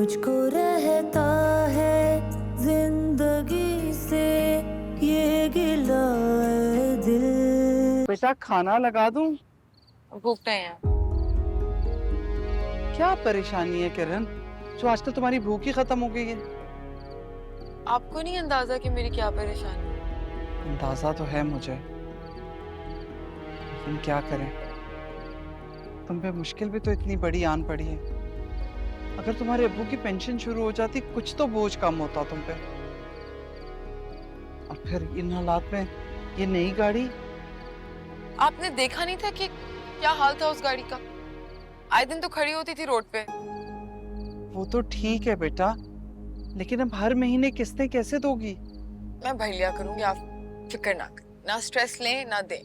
मुझको रहता है जिंदगी से ये गिला है दिल। बेटा खाना लगा दूं? भूख नहीं है। क्या परेशानी है किरण, जो आजकल तुम्हारी भूख ही खत्म हो गई है? आपको नहीं अंदाजा कि मेरी क्या परेशानी है? अंदाजा तो है मुझे, लेकिन क्या करें, तुम पे मुश्किल भी तो इतनी बड़ी आन पड़ी है। अगर तुम्हारे अब्बू की पेंशन शुरू हो जाती, कुछ तो बोझ कम होता तुम पे। और फिर इन हालात में ये नई गाड़ी। आपने देखा नहीं था कि क्या हाल था उस गाड़ी का? आए दिन तो खड़ी होती थी रोड पे। वो तो ठीक है बेटा, लेकिन अब हर महीने किस्तें कैसे दोगी? मैं भैलिया करूंगी, आप फिक्र ना करें। ना स्ट्रेस लें ना दें।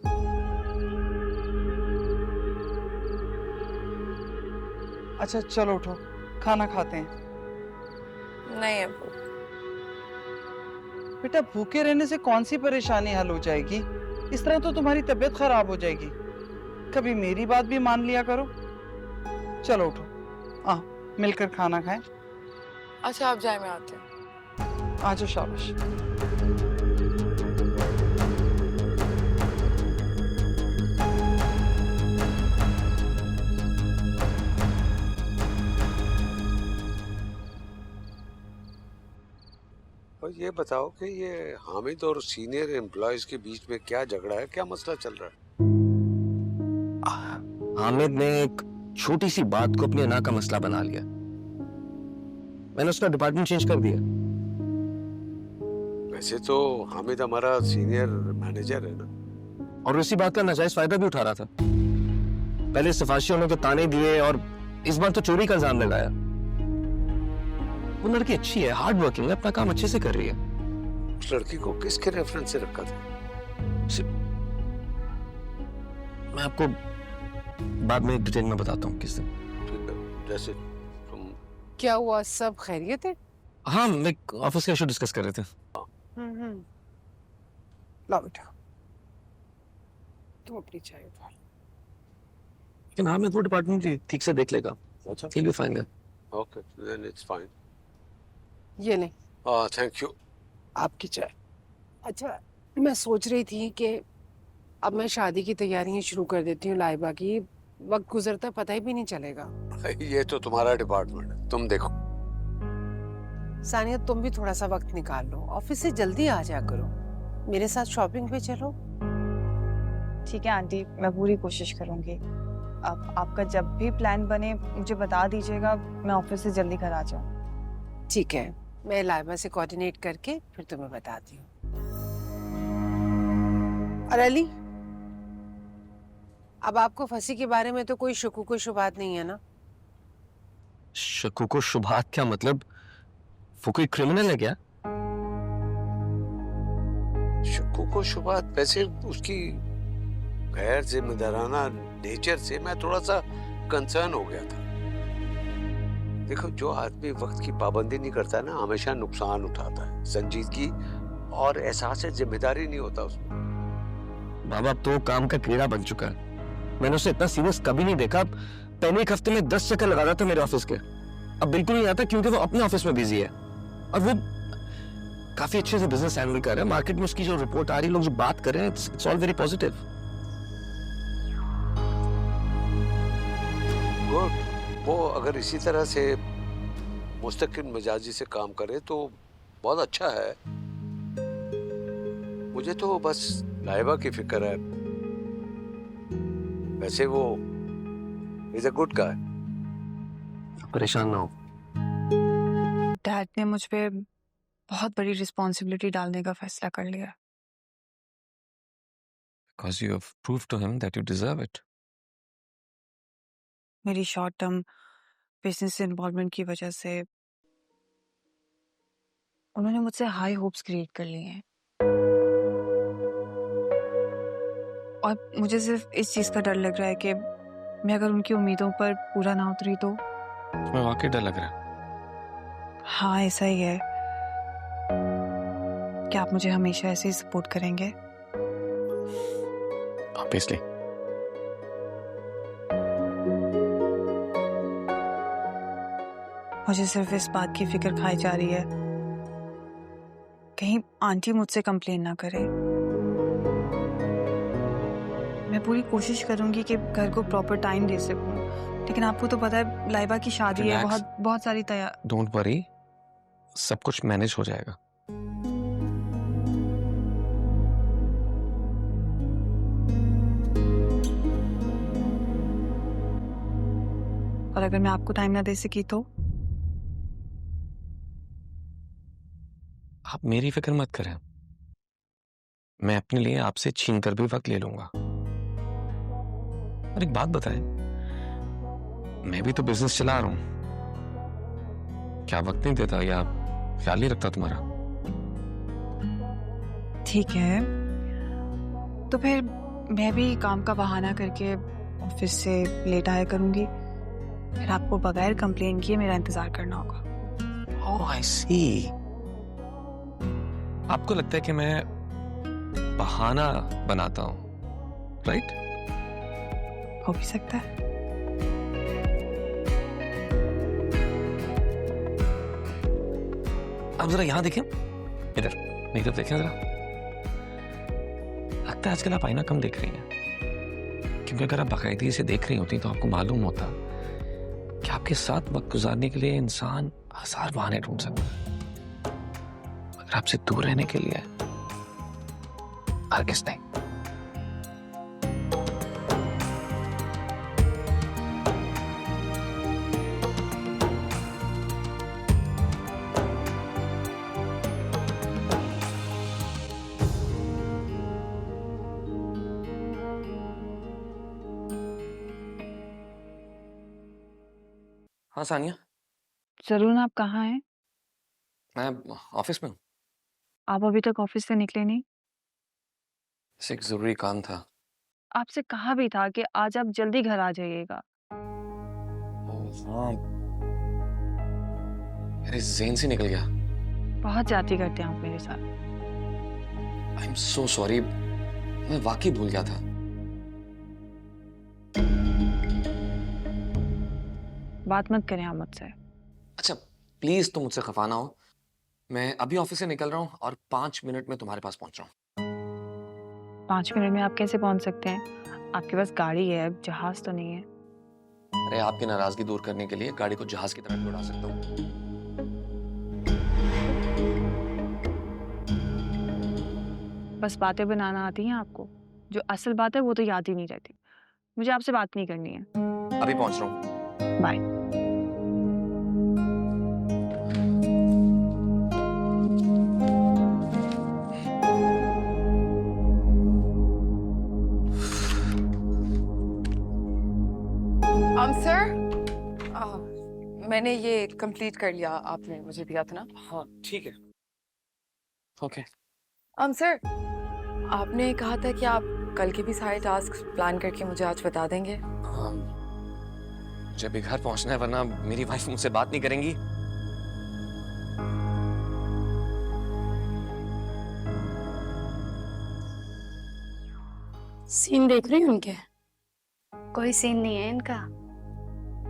अच्छा चलो उठो, खाना खाते हैं। नहीं अब्बू। बेटा भूखे रहने से कौन सी परेशानी हल हो जाएगी? इस तरह तो तुम्हारी तबीयत खराब हो जाएगी। कभी मेरी बात भी मान लिया करो। चलो उठो, मिलकर खाना खाएं। अच्छा आप जाए, मैं आती हूँ। आजो शाबाश। और ये बताओ कि ये हामिद और सीनियर एम्प्लॉयज के बीच में क्या झगड़ा है, क्या मसला चल रहा है? हामिद ने एक छोटी सी बात को अपने ना का मसला बना लिया। मैंने उसका डिपार्टमेंट चेंज कर दिया। वैसे तो हामिद हमारा सीनियर मैनेजर है ना। और उसी बात का नाजायज फायदा भी उठा रहा था। पहले सिफारिशियों ने तो ताने दिए और इस बार तो चोरी का इल्जाम लगाया। वो लड़की अच्छी है, हार्ड वर्किंग है, अपना काम अच्छे से कर रही है। उस लड़की को किसके रेफरेंस से रखा था? मैं आपको बाद में डिटेल में बताता हूँ किस दिन। ठीक है, जैसे तुम। क्या हुआ, सब खैरियत है? हाँ, मैं ऑफिस का इशू डिस्कस कर रहे थे। लाओ बेटा, तुम अपनी चाय उठा। लेकिन हाँ, मैं वो डिपार्टमेंट ठीक से देख लेगा। अच्छा, He'll be fine then. Okay, then it's fine. ये नहीं, थैंक यू। आपकी चाय। अच्छा, मैं सोच रही थी कि अब मैं शादी की तैयारियां शुरू कर देती हूँ लाइबा की। वक्त गुजरता पता ही भी नहीं चलेगा। ये तो तुम्हारा डिपार्टमेंट है, तुम देखो। सानिया, तुम भी थोड़ा सा वक्त निकाल लो, ऑफिस से जल्दी आ जा करो। मेरे साथ शॉपिंग पे चलो। ठीक है आंटी, मैं पूरी कोशिश करूंगी। अब आपका जब भी प्लान बने मुझे बता दीजिएगा, मैं ऑफिस से जल्दी घर आ जाऊँ। ठीक है, मैं लाइबा से कोऑर्डिनेट करके फिर तुम्हें बताती हूँ। और अली, अब आपको फंसी के बारे में तो कोई शुकूक शुबात नहीं है ना? शक्कू शुभात क्या मतलब? वो कोई क्रिमिनल है क्या? शक्कू शुबात, वैसे उसकी गैर जिम्मेदाराना नेचर से मैं थोड़ा सा कंसर्न हो गया था। देखो, जो आदमी वक्त की पाबंदी नहीं करता ना, हमेशा नुकसान उठाता है। संजीदगी और एहसास जिम्मेदारी नहीं होता उसमें। बाबा, अब तो काम का कीड़ा बन चुका है। मैंने उसे इतना सीरियस कभी नहीं देखा। पहले एक हफ्ते में 10 चक्कर लगा रहा था मेरे ऑफिस के। अब बिल्कुल नहीं आता क्योंकि वो अपने ऑफिस में बिजी है। और वो काफी अच्छे से बिजनेस हैंडल कर रहा है। मार्केट में उसकी जो रिपोर्ट आ रही है, लोग जो बात कर रहे हैं, it's all very positive. Good. वो अगर इसी तरह से मुस्तकिल मिजाजी से काम करे तो बहुत अच्छा है। मुझे तो बस लाइबा की फिक्र है। वैसे वो इज अ गुड गाय। परेशान ना हो। डैड ने मुझ पे बहुत बड़ी रिस्पॉन्सिबिलिटी डालने का फैसला कर लिया। Because you have proved to him that you deserve it. मेरी शॉर्ट टर्म बिजनेस इन्वॉल्वमेंट की वजह से उन्होंने मुझसे हाई होप्स क्रिएट कर लिए हैं। और मुझे सिर्फ इस चीज का डर लग रहा है कि मैं अगर उनकी उम्मीदों पर पूरा ना उतरी तो। तुम्हें वाकई डर लग रहा है? हाँ ऐसा ही है। क्या आप मुझे हमेशा ऐसे ही सपोर्ट करेंगे? Obviously. मुझे सिर्फ इस बात की फिक्र खाई जा रही है कहीं आंटी मुझसे कंप्लेन ना करे। मैं पूरी कोशिश करूंगी कि घर को प्रॉपर टाइम दे सकूं, लेकिन आपको तो पता है लाइबा की शादी है, Relax. बहुत सारी तैयार। डोंट वरी, सब कुछ मैनेज हो जाएगा। और अगर मैं आपको टाइम ना दे सकी तो? आप मेरी फिक्र मत करें, मैं अपने लिए आपसे छीन कर भी वक्त ले लूंगा। और एक बात बताएं, मैं भी तो बिजनेस चला रहा हूं, क्या वक्त नहीं देता या ख्याल नहीं रखता तुम्हारा? ठीक है, तो फिर मैं भी काम का बहाना करके ऑफिस से लेट आया करूंगी, फिर आपको बगैर कंप्लेन किए मेरा इंतजार करना होगा। ओह आई सी, आपको लगता है कि मैं बहाना बनाता हूं, राइट? हो भी सकता है। आप जरा यहां देखें, इधर मेरी तरफ देखें जरा। लगता है आजकल आप आईना कम देख रही हैं, क्योंकि अगर आप बाकायदगी से देख रही होती तो आपको मालूम होता कि आपके साथ वक्त गुजारने के लिए इंसान हजार बहाने ढूंढ सकता है, मगर आपसे दूर रहने के लिए हरगिज़ नहीं। हाँ सानिया, जरूर। आप कहाँ हैं? मैं ऑफिस में हूँ। आप अभी तक ऑफिस से निकले नहीं? बस एक जरूरी काम था। आपसे कहा भी था कि आज आप जल्दी घर आ जाइएगा। हाँ, मेरे ज़हन से निकल गया। बहुत जाती करते हैं आप मेरे साथ। आई एम सो सॉरी, मैं वाकई भूल गया था। बात मत करें आप मुझसे। अच्छा प्लीज तुम मुझसे खफा ना हो, मैं अभी ऑफिस से निकल रहा हूँ और 5 मिनट में तुम्हारे पास पहुंच रहा हूँ। 5 मिनट में आप कैसे पहुंच सकते हैं? आपके पास गाड़ी है, जहाज तो नहीं है। अरे आपकी नाराजगी दूर करने के लिए गाड़ी को जहाज की तरह भी उड़ा सकता हूँ। बस बातें बनाना आती हैं आपको, जो असल बात है वो तो याद ही नहीं रहती। मुझे आपसे बात नहीं करनी है। अभी पहुंच रहा हूँ, बाय। सर, मैंने ये कंप्लीट कर लिया, आपने मुझे दिया था ना। हाँ ठीक है, ओके। सर, आपने कहा था कि आप कल के भी सारे टास्क प्लान करके मुझे आज बता देंगे। मुझे भी घर पहुंचना है, वरना मेरी वाइफ मुझसे बात नहीं करेंगी। सीन देख रही हो उनके? कोई सीन नहीं है इनका।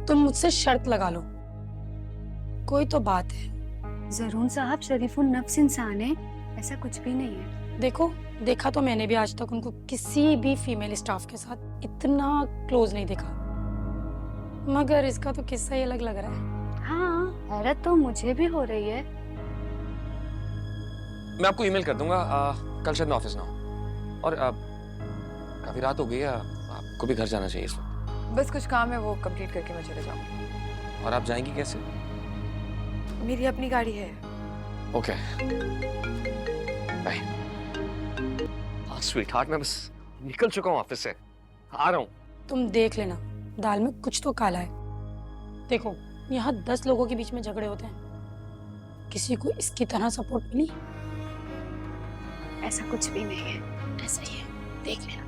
तुम मुझसे शर्त लगा लो, कोई तो बात है। जरूर साहब शरीफुल नफ्स इंसान है, ऐसा कुछ भी नहीं है। देखो, देखा तो मैंने भी आज तक उनको किसी भी फीमेल स्टाफ के साथ इतना क्लोज नहीं देखा, मगर इसका तो किस्सा ही अलग लग रहा है। हाँ, हैरत तो मुझे भी हो रही है। मैं आपको ईमेल कर दूंगा, कल शायद मैं ऑफिस ना हूँ। और काफी रात हो गई है, आपको भी घर जाना चाहिए इस वक्त। बस कुछ काम है, वो कंप्लीट करके मैं चले जाऊंगी। और आप जाएंगी कैसे? मेरी अपनी गाड़ी है। Okay bye. स्वीटहार्ट, मैं बस निकल चुका हूँ ऑफिस से, आ रहा हूँ। तुम देख लेना, दाल में कुछ तो काला है। देखो, यहाँ 10 लोगों के बीच में झगड़े होते हैं, किसी को इसकी तरह सपोर्ट मिली? ऐसा कुछ भी नहीं है, ऐसा ही है, देख लेना।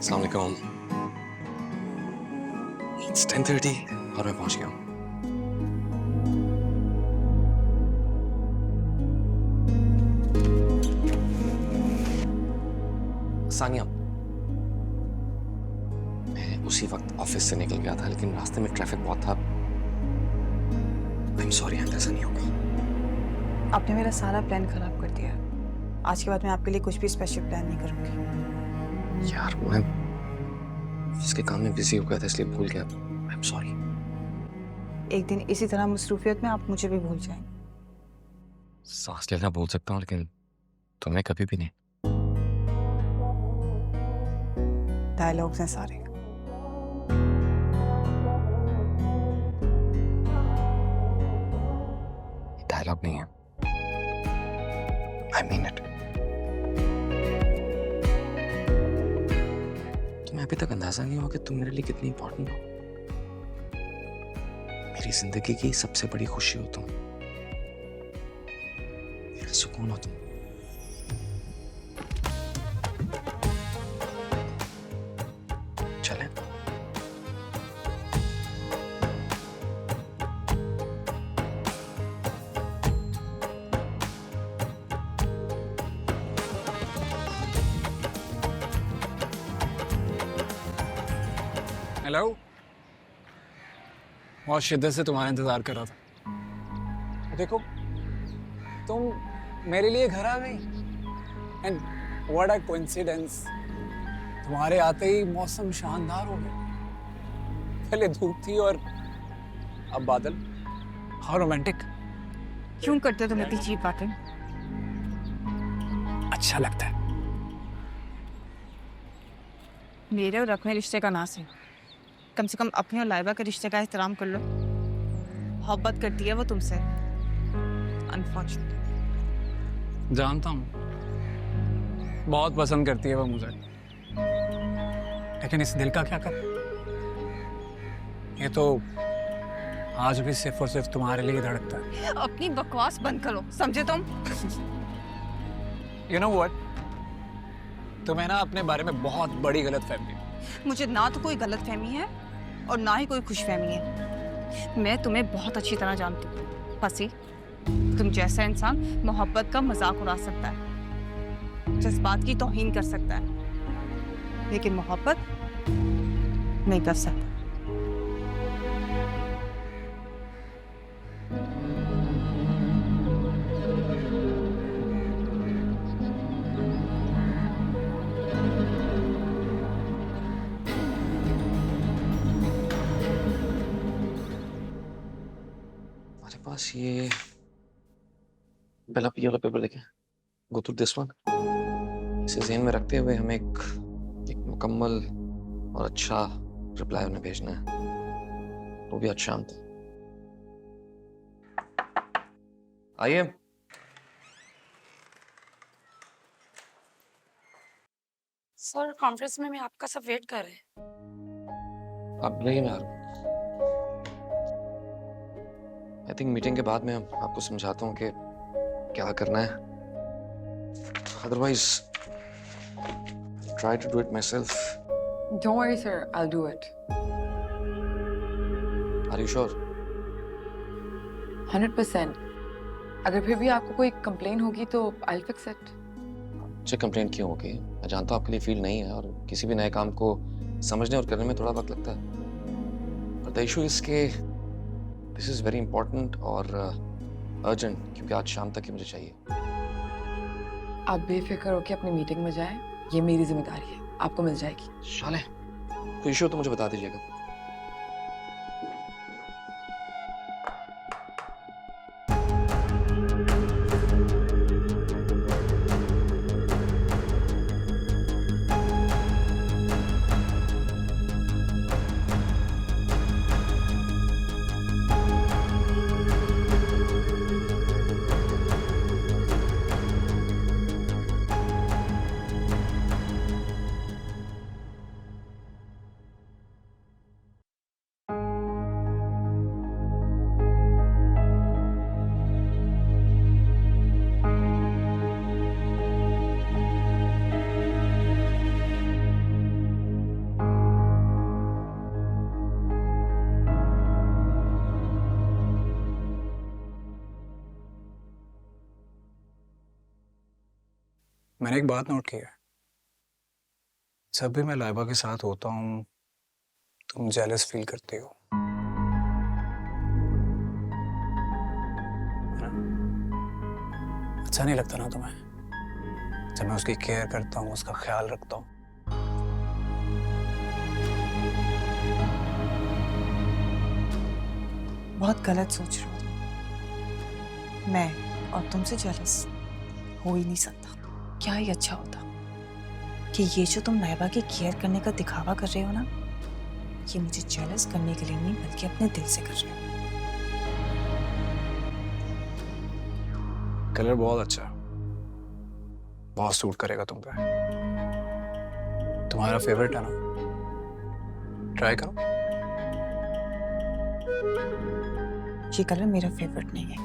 अस्सलाम वालेकुम। It's 10:30 और मैं पहुंच गया हूँ। सानिया, मैं उसी वक्त ऑफिस से निकल गया था, लेकिन रास्ते में ट्रैफिक बहुत था। आई एम सॉरी, ऐसा नहीं होगा। आपने मेरा सारा प्लान खराब कर दिया। आज के बाद मैं आपके लिए कुछ भी स्पेशल प्लान नहीं करूंगी। यार मैं इसके काम में बिजी हो गया था, इसलिए भूल गया। I am sorry. एक दिन इसी तरह मसरूफियत में आप मुझे भी भूल जाएंगे। सांस लेना भूल सकता हूँ, लेकिन तुम्हें कभी भी नहीं। डायलॉग्स हैं सारे। डायलॉग नहीं है, आई मीन इट। तुम्हें अभी तक अंदाजा नहीं हुआ कि तुम मेरे लिए कितनी इंपॉर्टेंट हो। मेरी जिंदगी की सबसे बड़ी खुशी हो तुम, मेरा सुकून हो तुम। चलें? हेलो, बहुत शिद्दत से तुम्हारा इंतजार कर रहा था। देखो, तुम मेरे लिए घर आ गई। एंड व्हाट अ कोइंसिडेंस, तुम्हारे आते ही मौसम शानदार हो गया। पहले धूप थी और अब बादल। How romantic. क्यों करते हो तुम इतनी चीप बातें? अच्छा लगता है। मेरे और अपने रिश्ते का नास है। कम से कम अपने और लाइबा के रिश्ते का एहतराम कर लो। मोहब्बत करती है वो तुमसे, अनफॉर्चुनेटली। जानता हूँ, बहुत पसंद करती है वो मुझे, लेकिन इस दिल का क्या कर। ये तो आज भी सिर्फ और सिर्फ तुम्हारे लिए धड़कता है। अपनी बकवास बंद करो, समझे तुम? You know what? तुम्हें ना अपने बारे में बहुत बड़ी गलतफहमी है। मुझे ना तो कोई गलतफहमी है और ना ही कोई खुशफहमी है। मैं तुम्हें बहुत अच्छी तरह जानती हूँ। फंसी, तुम जैसा इंसान मोहब्बत का मजाक उड़ा सकता है, जज्बात की तौहीन कर सकता है, लेकिन मोहब्बत नहीं कर सकता। पास ये पहला वाला पेपर देखें, गो थ्रू दिस वन। इसे ज़हन में रखते हुए हमें एक मुकम्मल और अच्छा रिप्लाई उन्हें भेजना है, वो भी आज शाम तक। आइए। सर, कॉन्फ्रेंस में आपका सब वेट कर रहे हैं। आप नहीं, मैं आ रहा हूँ। आई थिंक मीटिंग के बाद मैं आपको समझाता हूँ कि क्या करना है। Otherwise try to do it myself. Don't worry, sir. I'll do it. Are you sure? 100%. अगर फिर भी आपको कोई कंप्लेन होगी तो I'll fix it. मुझे कंप्लेंट क्यों होगी? मैं जानता हूँ आपके लिए फील्ड नहीं है और किसी भी नए काम को समझने और करने में थोड़ा वक्त लगता है। पर द इशू इज के दिस इज वेरी इंपॉर्टेंट और अर्जेंट, क्योंकि आज शाम तक ही मुझे चाहिए। आप बेफिक्र होकर अपनी मीटिंग में जाएं, ये मेरी जिम्मेदारी है, आपको मिल जाएगी। शाले, कोई इशू तो मुझे बता दीजिएगा। मैंने एक बात नोट की है, जब भी मैं लाइबा के साथ होता हूँ तुम जेलस फील करते हो, है ना? अच्छा नहीं लगता ना तुम्हें जब मैं उसकी केयर करता हूँ, उसका ख्याल रखता हूँ? बहुत गलत सोच रहे हो तुम। मैं और तुमसे जेलस हो ही नहीं सकता। क्या ही अच्छा होता कि ये जो तुम नायबा की केयर करने का दिखावा कर रहे हो ना, ये मुझे जेलस करने के लिए नहीं बल्कि अपने दिल से कर रहे हो। कलर बहुत अच्छा है, बहुत सूट करेगा तुम पे। तुम्हारा फेवरेट है ना, ट्राई करो। ये कलर मेरा फेवरेट नहीं है।